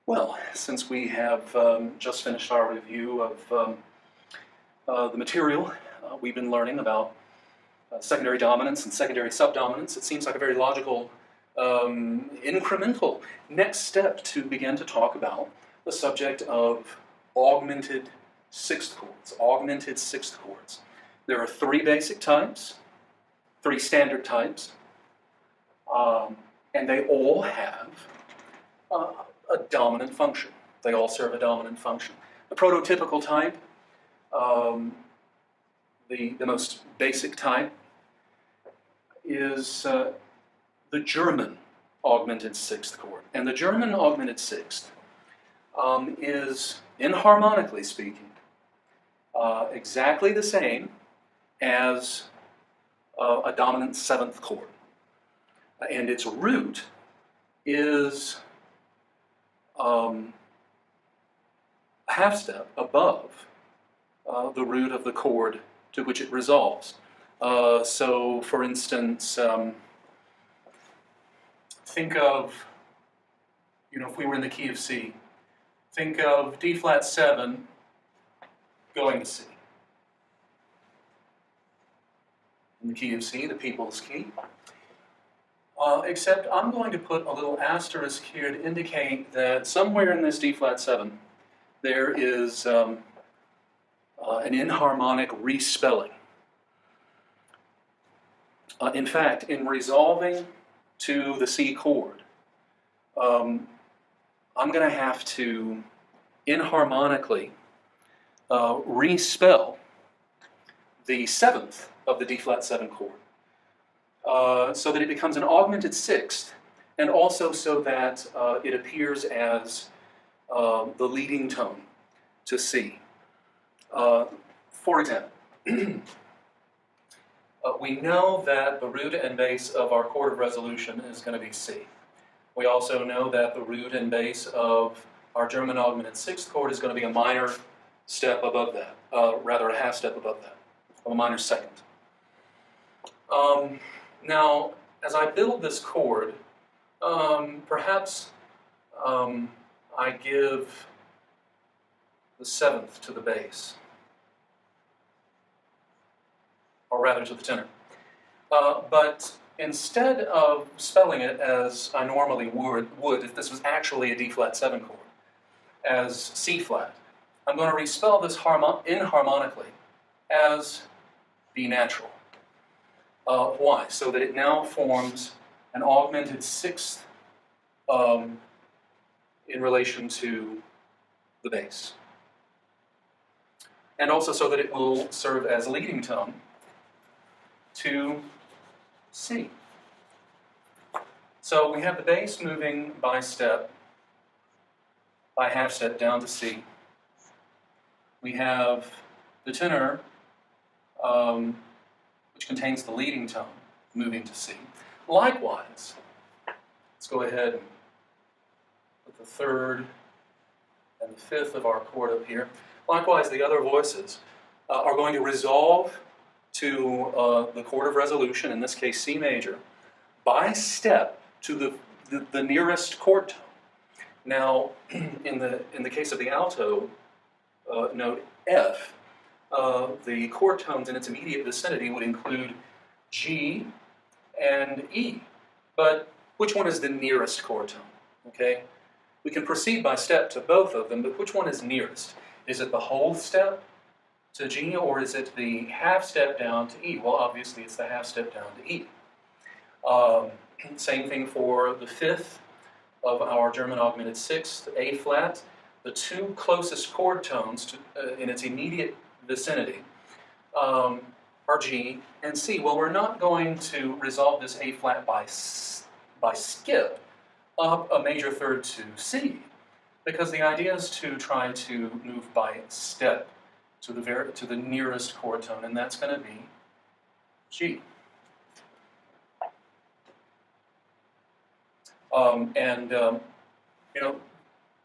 Well, since we have just finished our review of the material we've been learning about secondary dominance and secondary subdominance, it seems like a very logical, incremental next step to begin to talk about the subject of augmented sixth chords, augmented sixth chords. There are three basic types, three standard types, and they all have a dominant function. They all serve a dominant function. The prototypical type, the most basic type, is the German augmented sixth chord. And the German augmented sixth is, inharmonically speaking, exactly the same as a dominant seventh chord. And its root is a half step above the root of the chord to which it resolves. So, for instance, think of, if we were in the key of C, think of D flat 7 going to C. In the key of C, the people's key. Except I'm going to put a little asterisk here to indicate that somewhere in this D flat 7 there is an inharmonic respelling. In fact, in resolving to the C chord, I'm going to have to inharmonically respell the seventh of the D flat 7 chord. So that it becomes an augmented sixth, and also so that it appears as the leading tone to C. For example, we know that the root and base of our chord of resolution is going to be C. We also know that the root and base of our German augmented sixth chord is going to be a minor step above that, rather a half step above that, a minor second. Now, as I build this chord, perhaps I give the seventh to the bass, or rather to the tenor. But instead of spelling it as I normally would if this was actually a D flat 7 chord, as C flat, I'm going to respell this inharmonically as B natural. Why? So that it now forms an augmented sixth in relation to the bass. And also so that it will serve as leading tone to C. So we have the bass moving by half step down to C. We have the tenor, which contains the leading tone, moving to C. Likewise, let's go ahead and put the third and the fifth of our chord up here. Likewise, the other voices are going to resolve to the chord of resolution, in this case C major, by step to the nearest chord tone. Now, in the case of the alto note F, the chord tones in its immediate vicinity would include G and E. But which one is the nearest chord tone? Okay? We can proceed by step to both of them, but which one is nearest? Is it the whole step to G, or is it the half step down to E? Well, obviously it's the half step down to E. Same thing for the fifth of our German augmented sixth, A flat. The two closest chord tones to, in its immediate vicinity are G and C. Well, we're not going to resolve this A flat by skip up a major third to C, because the idea is to try to move by step to the nearest chord tone, and that's going to be G.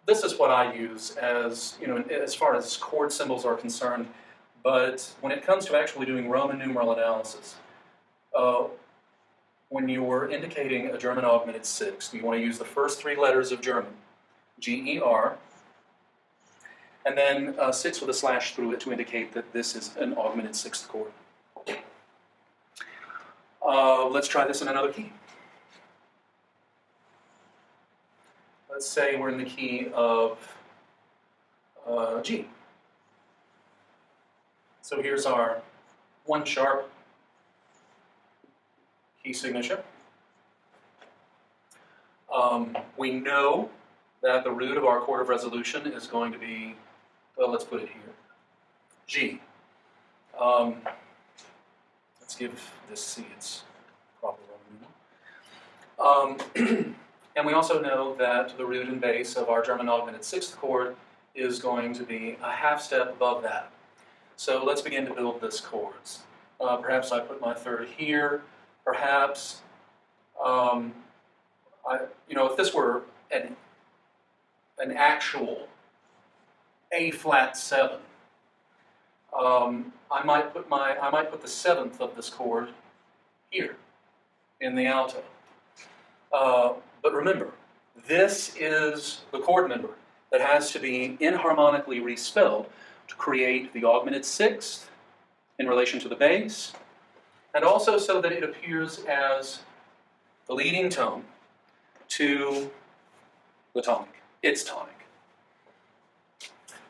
This is what I use as, as far as chord symbols are concerned. But when it comes to actually doing Roman numeral analysis, when you're indicating a German augmented sixth, you want to use the first three letters of German G-E-R, and then 6 with a slash through it to indicate that this is an augmented sixth chord. Let's try this in another key. Let's say we're in the key of G. So here's our 1 sharp key signature. We know that the root of our chord of resolution is going to be, well, let's put it here, G. Let's give this C its proper Roman numeral. And we also know that the root and base of our German augmented sixth chord is going to be a half step above that. So let's begin to build this chords. Perhaps I put my third here. Perhaps, if this were an actual A flat 7, I might put the 7th of this chord here in the alto. But remember, this is the chord member that has to be inharmonically respelled to create the augmented sixth in relation to the bass, and also so that it appears as the leading tone to the tonic, its tonic.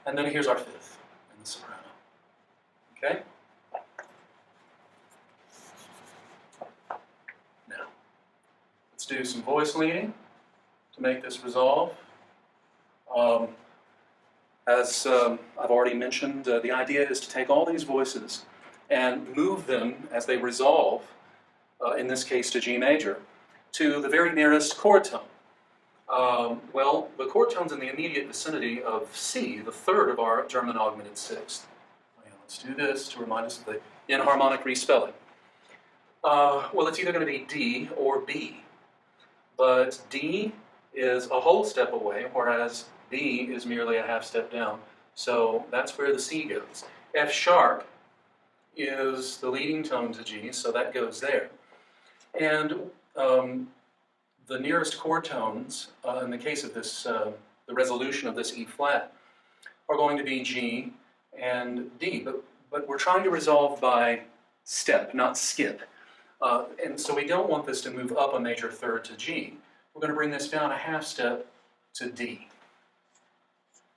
And then here's our 5th in the soprano. Okay? Now, let's do some voice leading to make this resolve. As I've already mentioned, the idea is to take all these voices and move them as they resolve, in this case to G major, to the very nearest chord tone. Well, the chord tone's in the immediate vicinity of C, the 3rd of our German augmented sixth. Let's do this to remind us of the inharmonic respelling. Well, it's either going to be D or B, but D is a whole step away, whereas B is merely a half step down. So that's where the C goes. F sharp is the leading tone to G, so that goes there. And the nearest chord tones, in the case of this, the resolution of this E flat, are going to be G and D. But we're trying to resolve by step, not skip. And so we don't want this to move up a major third to G. We're going to bring this down a half step to D.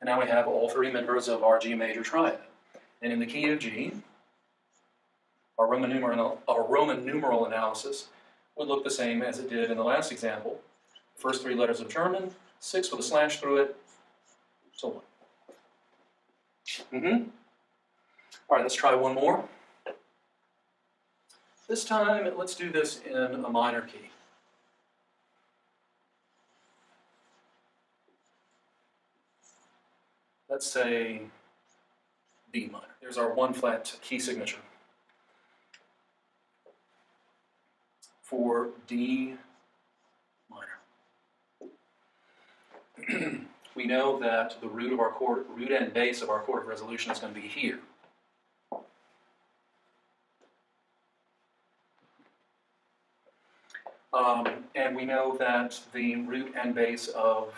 And now we have all 3 members of our G major triad. And in the key of G, our Roman numeral analysis would look the same as it did in the last example. The first 3 letters of German, 6 with a slash through it, so on. All right, let's try one more. This time, let's do this in a minor key. Let's say B minor. There's our 1 flat key signature. For D minor. We know that the root and base of our chord of resolution is going to be here. And we know that the root and base of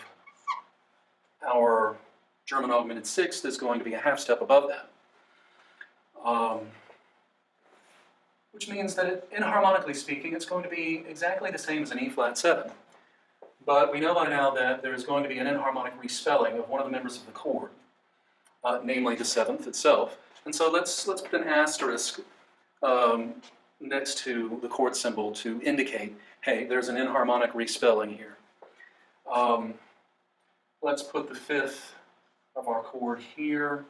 our German augmented sixth is going to be a half step above that. Which means that, inharmonically speaking, it's going to be exactly the same as an E flat 7. But we know by now that there is going to be an inharmonic respelling of one of the members of the chord, namely the 7th itself. And so let's put an asterisk next to the chord symbol to indicate, hey, there's an inharmonic respelling here. Let's put the 5th of our chord here.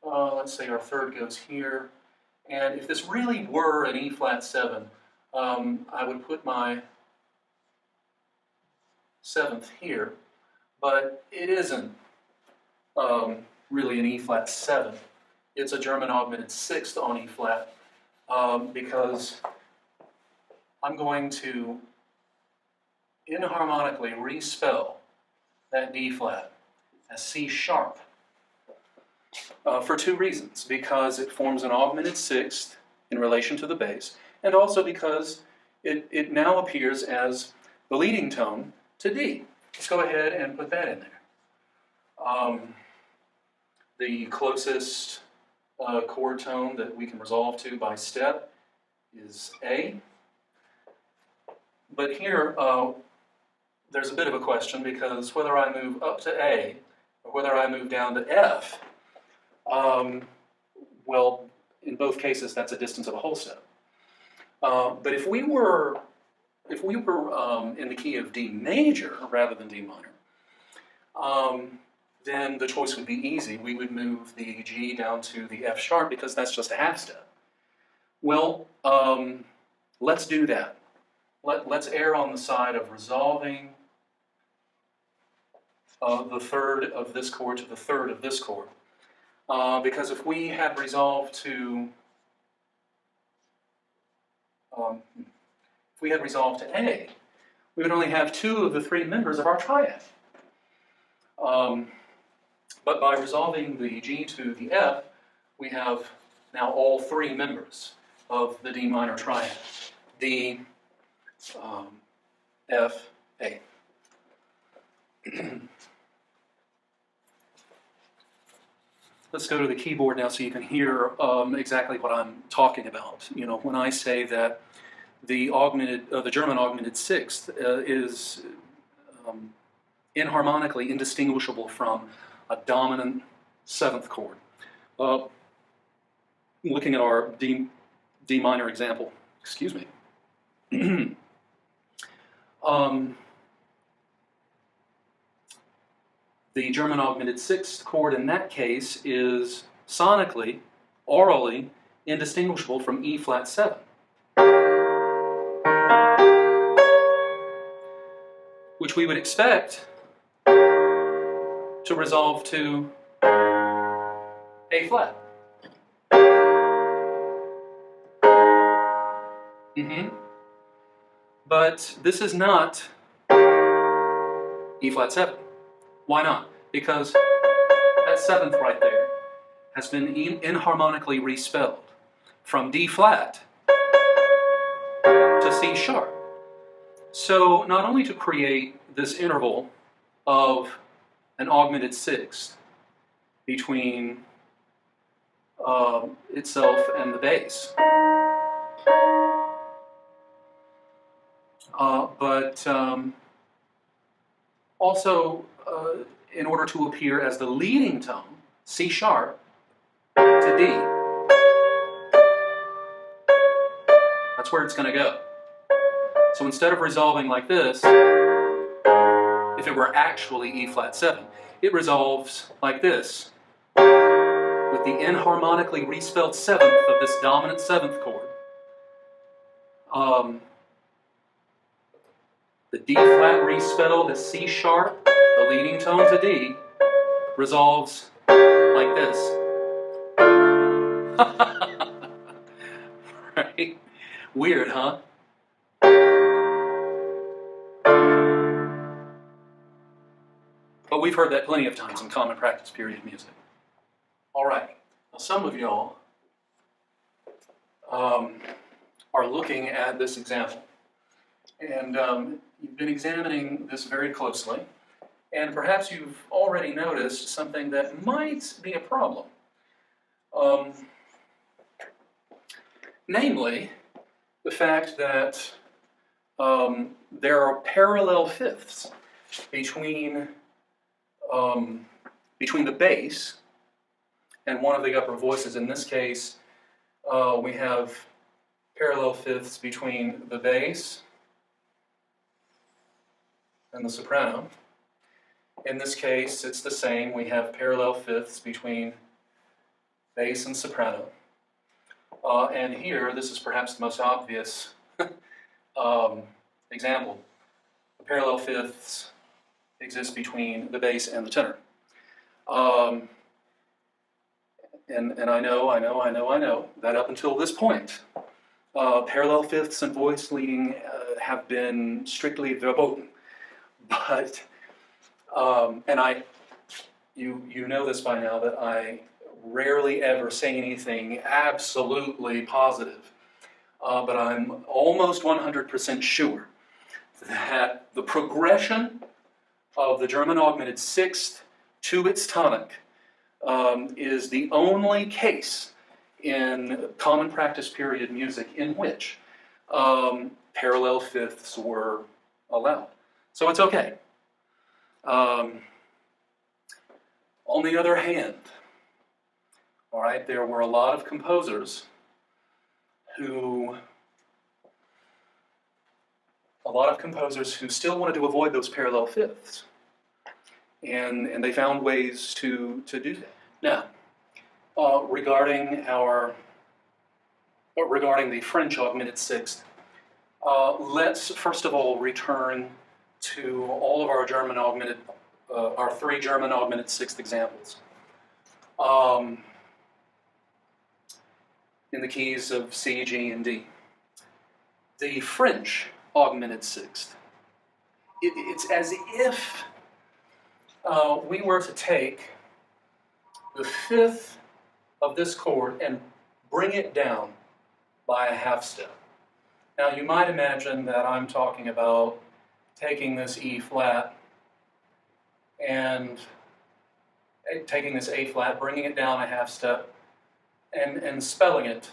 Let's say our 3rd goes here. And if this really were an E flat 7, I would put my 7th here, but it isn't really an E flat 7. It's a German augmented sixth on E flat, because I'm going to inharmonically respell that D flat as C sharp. For 2 reasons. Because it forms an augmented sixth in relation to the bass, and also because it now appears as the leading tone to D. Let's go ahead and put that in there. The closest chord tone that we can resolve to by step is A. But here, there's a bit of a question, because whether I move up to A or whether I move down to F, well, in both cases, that's a distance of a whole step. But if we were in the key of D major rather than D minor, then the choice would be easy. We would move the G down to the F sharp, because that's just a half step. Well, let's do that. Let's err on the side of resolving the third of this chord to the third of this chord. Because if we had resolved to A, we would only have 2 of the 3 members of our triad. But by resolving the G to the F, we have now all 3 members of the D minor triad. D, F, A. Let's go to the keyboard now so you can hear exactly what I'm talking about. You know, when I say that the German augmented sixth is inharmonically indistinguishable from a dominant 7th chord. Looking at our D minor example, excuse me. The German augmented 6th chord in that case is sonically, aurally, indistinguishable from E flat 7. Which we would expect to resolve to A flat. But this is not E flat 7. Why not? Because that 7th right there has been inharmonically respelled from D flat to C sharp. So not only to create this interval of an augmented 6th between itself and the bass, but also in order to appear as the leading tone, C sharp to D. That's where it's going to go. So instead of resolving like this, if it were actually E flat 7, it resolves like this, with the inharmonically respelled 7th of this dominant 7th chord. The D flat respelled as C sharp, the leading tone to D, resolves like this. Right? Weird, huh? But we've heard that plenty of times in common practice period music. All right. Now some of y'all are looking at this example. And you've been examining this very closely. And perhaps you've already noticed something that might be a problem. Namely, the fact that there are parallel fifths between the bass and one of the upper voices. In this case, we have parallel fifths between the bass and the soprano. In this case, it's the same. We have parallel fifths between bass and soprano. And here, this is perhaps the most obvious example. The parallel fifths exist between the bass and the tenor. And I know that up until this point, parallel fifths and voice leading have been strictly verboten. But, and you know this by now, that I rarely ever say anything absolutely positive. But I'm almost 100% sure that the progression of the German augmented sixth to its tonic is the only case in common practice period music in which parallel fifths were allowed. So it's okay. On the other hand, all right, there were a lot of composers who still wanted to avoid those parallel fifths. And they found ways to do that. Now, regarding the French augmented sixth, let's first of all return to all of our German augmented, our 3 German augmented sixth examples. In the keys of C, G, and D. The French augmented sixth, it's as if we were to take the fifth of this chord and bring it down by a half step. Now you might imagine that I'm talking about taking this E flat and taking this A flat, bringing it down a half step, and spelling it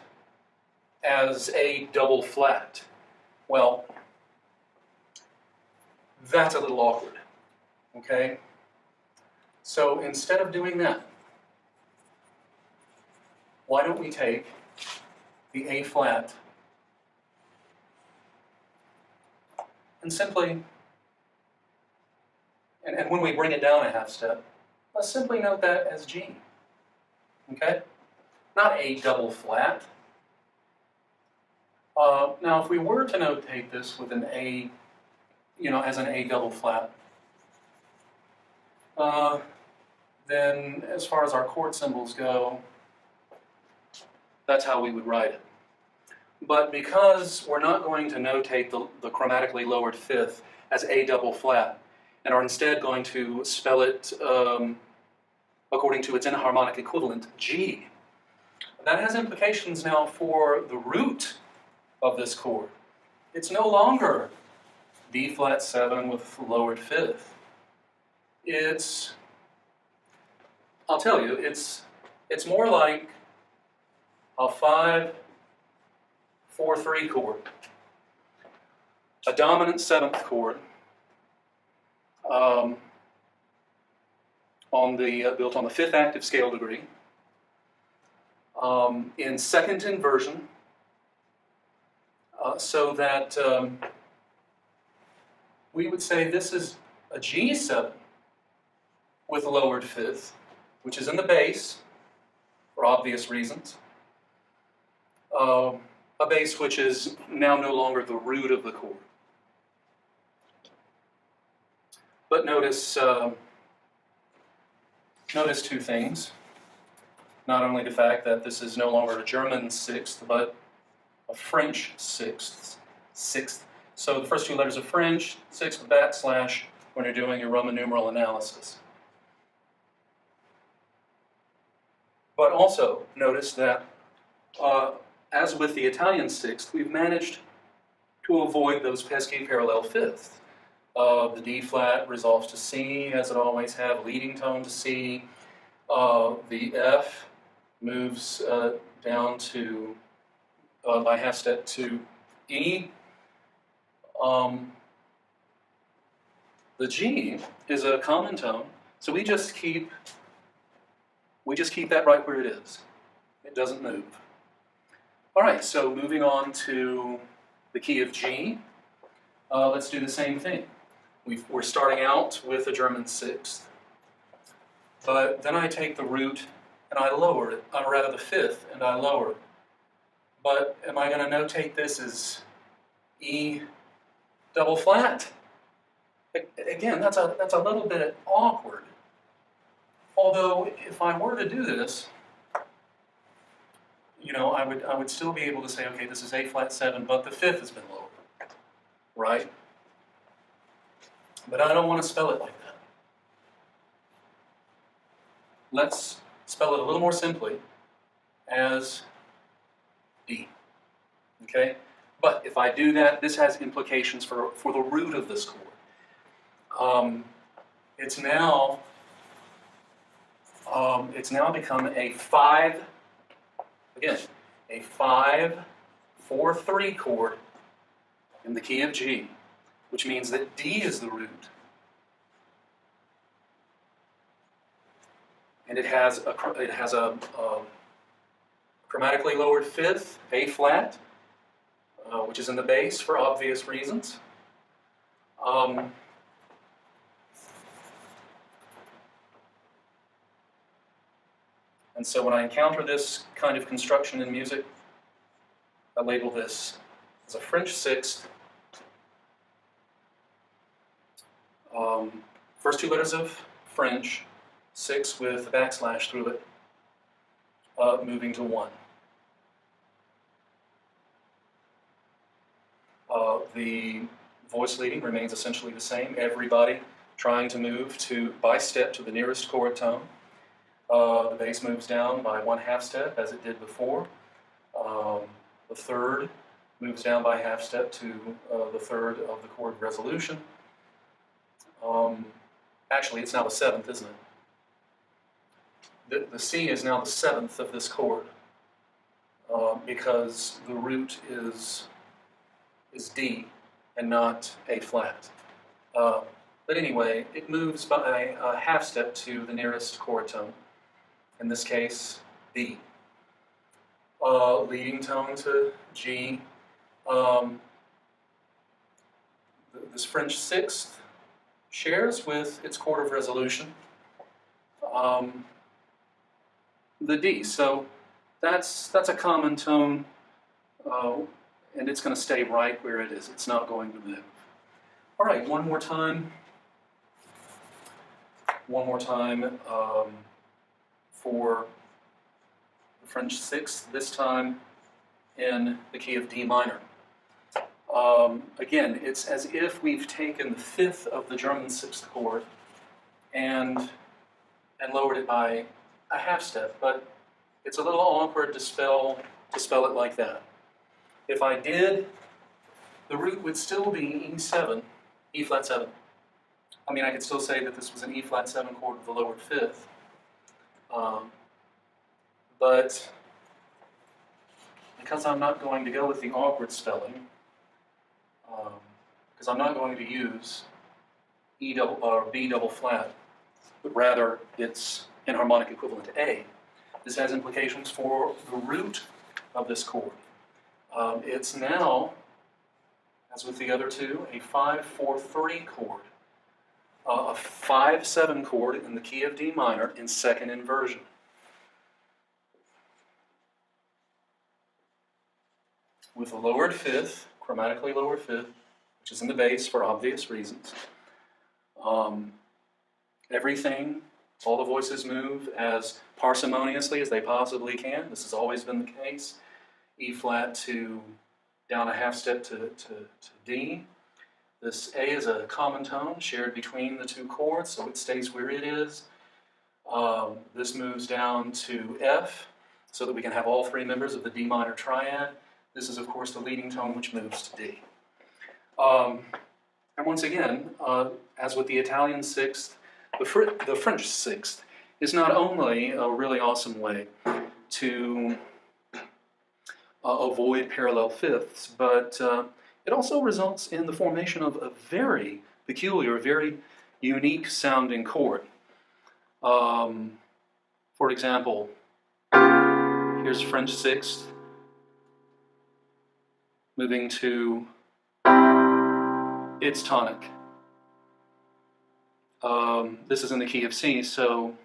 as a double flat. Well, that's a little awkward, okay? So instead of doing that, why don't we take the A flat and simply, and when we bring it down a half step, let's simply note that as G, okay? Not a double flat. Now, if we were to notate this with an A, as an A double flat, then as far as our chord symbols go, that's how we would write it. But because we're not going to notate the chromatically lowered fifth as A double flat, and are instead going to spell it according to its enharmonic equivalent, G, that has implications now for the root of this chord. It's no longer D flat 7 with lowered fifth. I'll tell you, it's more like a 5-4-3 chord, a dominant 7th chord built on the 5th active scale degree, in 2nd inversion, so that we would say this is a G7 with lowered 5th, which is in the bass, for obvious reasons. A bass which is now no longer the root of the chord. But notice 2 things. Not only the fact that this is no longer a German 6th, but a French 6th. So the first 2 letters of French, 6 with backslash when you're doing your Roman numeral analysis. But also notice that, as with the Italian 6th, we've managed to avoid those pesky parallel fifths. The D flat resolves to C, as it always have, leading tone to C. The F moves down to, by half step, to E. The G is a common tone, so we just keep that right where it is. It doesn't move. All right, so moving on to the key of G, let's do the same thing. We're starting out with a German 6th, but then I take the root and I lower it, or rather the 5th, and I lower it. But am I going to notate this as E double flat? Again, that's a little bit awkward. Although, if I were to do this, I would still be able to say, okay, this is A flat 7, but the 5th has been lowered, right? But I don't want to spell it like that. Let's spell it a little more simply as D, okay? But if I do that, this has implications for the root of this chord. It's now It's now become a 5, again, a 5-4-3 chord in the key of G, which means that D is the root. And it has a chromatically lowered fifth, A flat, which is in the bass for obvious reasons. And so when I encounter this kind of construction in music, I label this as a French sixth. First two letters of French, 6 with a backslash through it, moving to 1. The voice leading remains essentially the same. Everybody trying to move by step to the nearest chord tone. The bass moves down by 1/2 step as it did before. The third moves down by 1/2 step to the third of the chord resolution. Actually, it's now the 7th, isn't it? The C is now the 7th of this chord because the root is D and not A flat. But anyway, it moves by a 1/2 step to the nearest chord tone. In this case, B. Leading tone to G. This French sixth shares with its chord of resolution the D. So that's a common tone, and it's going to stay right where it is. It's not going to move. All right, one more time. For the French sixth, this time in the key of D minor. Again, it's as if we've taken the 5th of the German 6th chord and lowered it by a 1/2 step, but it's a little awkward to spell it like that. If I did, the root would still be E7, E flat 7. I mean, I could still say that this was an E flat 7 chord with a lowered 5th. But because I'm not going to go with the awkward spelling, because I'm not going to use B double flat, but rather its enharmonic equivalent to A, this has implications for the root of this chord. It's now, as with the other two, a 5-4-3 chord, a 5-7 chord in the key of D minor in second inversion. With a lowered 5th, chromatically lowered 5th, which is in the bass for obvious reasons. Everything, all the voices move as parsimoniously as they possibly can. This has always been the case. E flat to down a 1/2 step to D. This A is a common tone shared between the two chords, so it stays where it is. This moves down to F so that we can have all 3 members of the D minor triad. This is, of course, the leading tone, which moves to D. And once again, as with the Italian sixth, the French sixth is not only a really awesome way to avoid parallel fifths, but it also results in the formation of a very peculiar, very unique sounding chord. For example, here's French sixth, moving to its tonic. This is in the key of C, so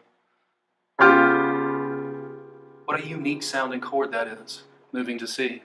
what a unique sounding chord that is, moving to C.